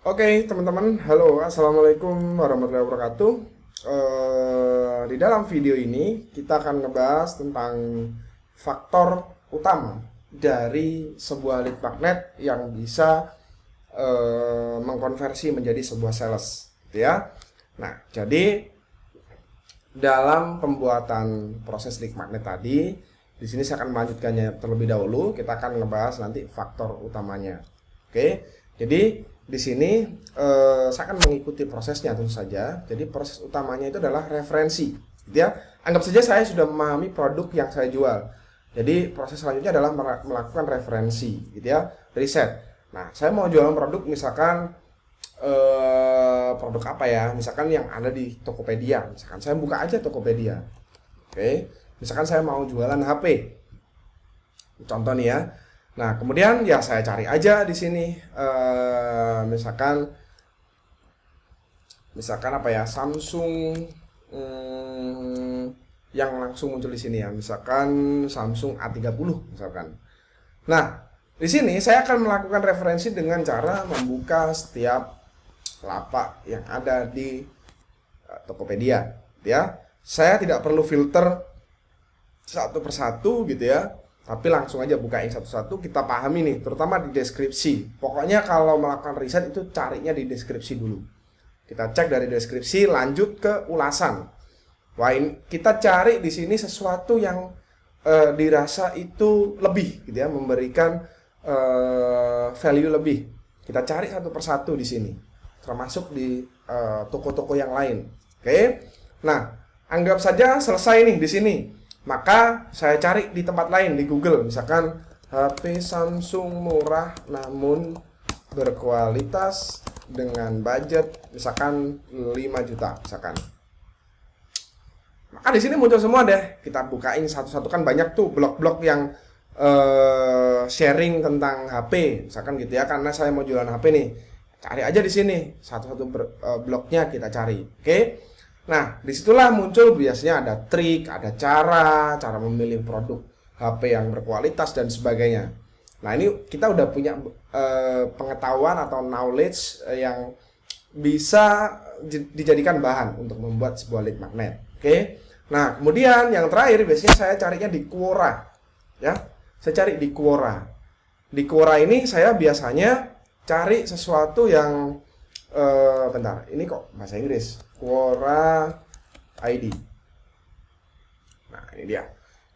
Oke, teman-teman, halo, assalamualaikum warahmatullahi wabarakatuh. Di dalam video ini kita akan ngebahas tentang faktor utama dari sebuah lead magnet yang bisa mengkonversi menjadi sebuah sales, gitu ya. Nah, jadi dalam pembuatan proses lead magnet tadi, di sini saya akan melanjutkannya terlebih dahulu. Kita akan ngebahas nanti faktor utamanya. Oke, jadi di sini saya akan mengikuti prosesnya tentu saja. Jadi proses utamanya itu adalah referensi, gitu ya. Anggap saja saya sudah memahami produk yang saya jual. Jadi proses selanjutnya adalah melakukan referensi, gitu ya, riset. Nah, saya mau jualan produk misalkan produk apa ya? Misalkan yang ada di Tokopedia. Misalkan saya buka aja Tokopedia. Oke, misalkan saya mau jualan HP. Contoh nih ya. Nah, kemudian ya saya cari aja di sini, misalkan apa ya, Samsung, yang langsung muncul di sini ya, misalkan Samsung A30 misalkan. Nah, di sini saya akan melakukan referensi dengan cara membuka setiap lapak yang ada di Tokopedia, ya. Saya tidak perlu filter satu persatu gitu ya, tapi langsung aja bukain satu-satu, kita pahami nih, terutama di deskripsi. Pokoknya kalau melakukan riset itu carinya di deskripsi dulu. Kita cek dari deskripsi, lanjut ke ulasan. Wah, kita cari di sini sesuatu yang dirasa itu lebih, gitu ya, memberikan value lebih. Kita cari satu persatu di sini, termasuk di toko-toko yang lain. Oke, nah anggap saja selesai nih di sini. Maka saya cari di tempat lain di Google, misalkan HP Samsung murah namun berkualitas dengan budget misalkan 5 juta misalkan. Maka di sini muncul semua deh. Kita bukain satu-satu, kan banyak tuh blog-blog yang sharing tentang HP, misalkan gitu ya. Karena saya mau jualan HP nih, cari aja di sini satu-satu blognya kita cari. Oke. Nah, disitulah muncul biasanya ada trik, ada cara memilih produk HP yang berkualitas dan sebagainya. Nah, ini kita udah punya pengetahuan atau knowledge yang bisa dijadikan bahan untuk membuat sebuah lead magnet. Oke. Nah, kemudian yang terakhir biasanya saya carinya di Quora. Ya, saya cari di Quora. Di Quora ini saya biasanya cari sesuatu yang bentar, ini kok bahasa Inggris. Quora ID. Nah, ini dia.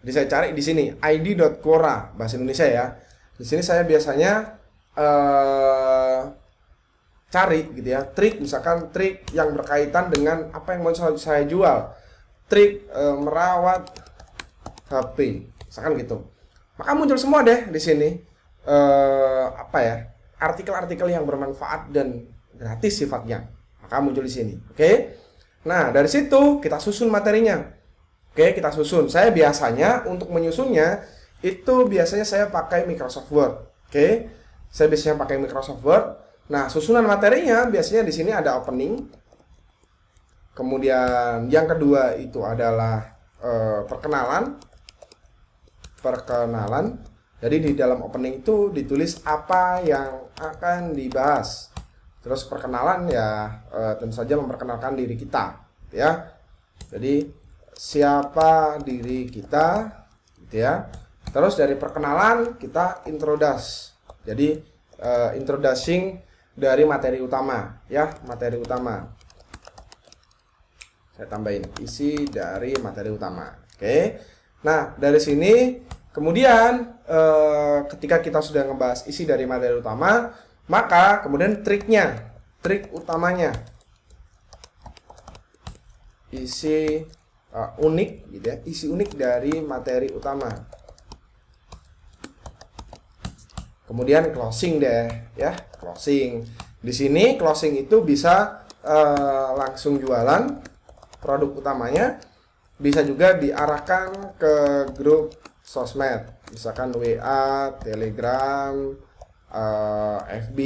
Jadi saya cari di sini id.quora bahasa Indonesia ya. Di sini saya biasanya cari gitu ya, trik, misalkan trik yang berkaitan dengan apa yang mau saya jual. Trik merawat HP, misalkan gitu. Maka muncul semua deh di sini apa ya? Artikel-artikel yang bermanfaat dan gratis sifatnya. Maka muncul di sini. Oke. Nah, dari situ kita susun materinya. Oke, kita susun. Saya biasanya untuk menyusunnya itu biasanya saya pakai Microsoft Word. Oke. Saya biasanya pakai Microsoft Word. Nah, susunan materinya biasanya di sini ada opening. Kemudian yang kedua itu adalah perkenalan. Perkenalan. Jadi di dalam opening itu ditulis apa yang akan dibahas. Terus perkenalan ya tentu saja memperkenalkan diri kita, ya. Jadi siapa diri kita, gitu ya. Terus dari perkenalan kita introduce. Jadi introducing dari materi utama, ya, materi utama. Saya tambahin isi dari materi utama. Oke. Nah, dari sini kemudian ketika kita sudah ngebahas isi dari materi utama, maka kemudian triknya, trik utamanya, isi unik, gitu ya, isi unik dari materi utama. Kemudian closing deh, ya, closing. Di sini closing itu bisa langsung jualan produk utamanya, bisa juga diarahkan ke grup sosmed, misalkan WA, Telegram, FB,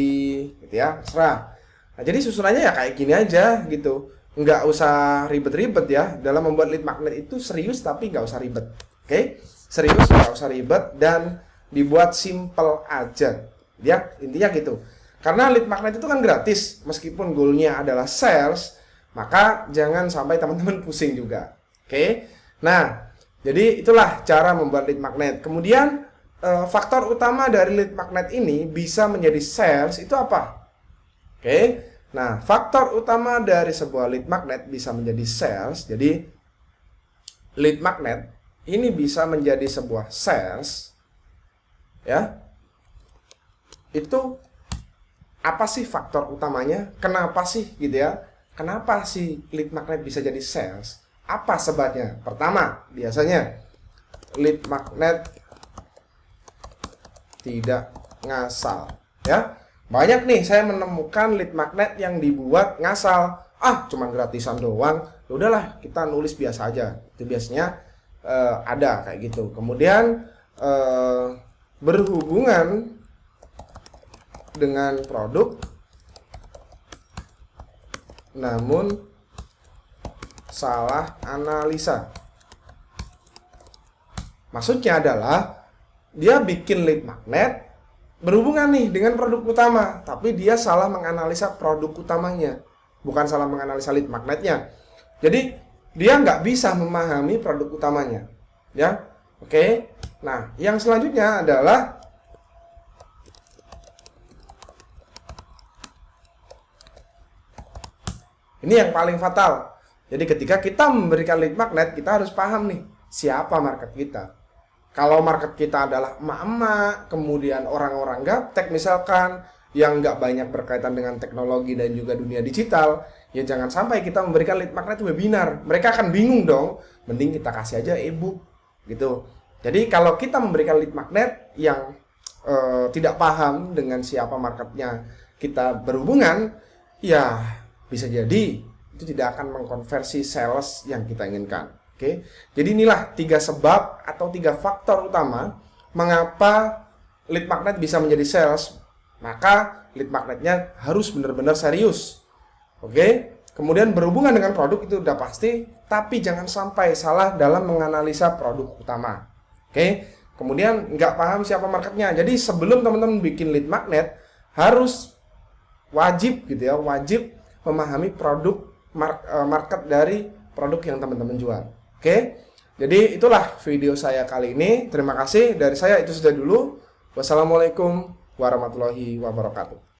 gitu ya, terserah. Nah, jadi susunannya ya kayak gini aja gitu, nggak usah ribet-ribet ya. Dalam membuat lead magnet itu serius tapi nggak usah ribet. Oke, serius nggak usah ribet dan dibuat simple aja, ya, intinya gitu. Karena lead magnet itu kan gratis, meskipun goalnya adalah sales, maka jangan sampai teman-teman pusing juga. Oke, nah jadi itulah cara membuat lead magnet. Kemudian faktor utama dari lead magnet ini bisa menjadi sales itu apa? Oke, nah faktor utama dari sebuah lead magnet bisa menjadi sales. Jadi lead magnet ini bisa menjadi sebuah sales, ya. Itu apa sih faktor utamanya? Kenapa sih gitu ya? Kenapa sih lead magnet bisa jadi sales? Apa sebabnya? Pertama, biasanya lead magnet tidak ngasal, ya. Banyak nih saya menemukan lead magnet yang dibuat ngasal. Ah, cuman gratisan doang. Ya udahlah, kita nulis biasa aja. Itu biasanya ada kayak gitu. Kemudian berhubungan dengan produk namun salah analisa. Maksudnya adalah dia bikin lead magnet berhubungan nih dengan produk utama, tapi dia salah menganalisa produk utamanya, bukan salah menganalisa lead magnetnya. Jadi dia nggak bisa memahami produk utamanya, ya. Oke. Nah, yang selanjutnya adalah ini yang paling fatal. Jadi ketika kita memberikan lead magnet, kita harus paham nih, siapa market kita. Kalau market kita adalah emak-emak, kemudian orang-orang gaptek misalkan, yang nggak banyak berkaitan dengan teknologi dan juga dunia digital, ya jangan sampai kita memberikan lead magnet webinar. Mereka akan bingung dong, mending kita kasih aja e-book, gitu. Jadi kalau kita memberikan lead magnet yang tidak paham dengan siapa marketnya kita berhubungan, ya bisa jadi itu tidak akan mengkonversi sales yang kita inginkan. Oke, jadi inilah 3 sebab atau 3 faktor utama mengapa lead magnet bisa menjadi sales. Maka lead magnetnya harus benar-benar serius. Oke, kemudian berhubungan dengan produk itu udah pasti, tapi jangan sampai salah dalam menganalisa produk utama. Oke, kemudian nggak paham siapa marketnya. Jadi sebelum teman-teman bikin lead magnet harus wajib gitu ya, wajib memahami produk market dari produk yang teman-teman jual. Oke, jadi itulah video saya kali ini. Terima kasih dari saya, itu sudah dulu. Wassalamualaikum warahmatullahi wabarakatuh.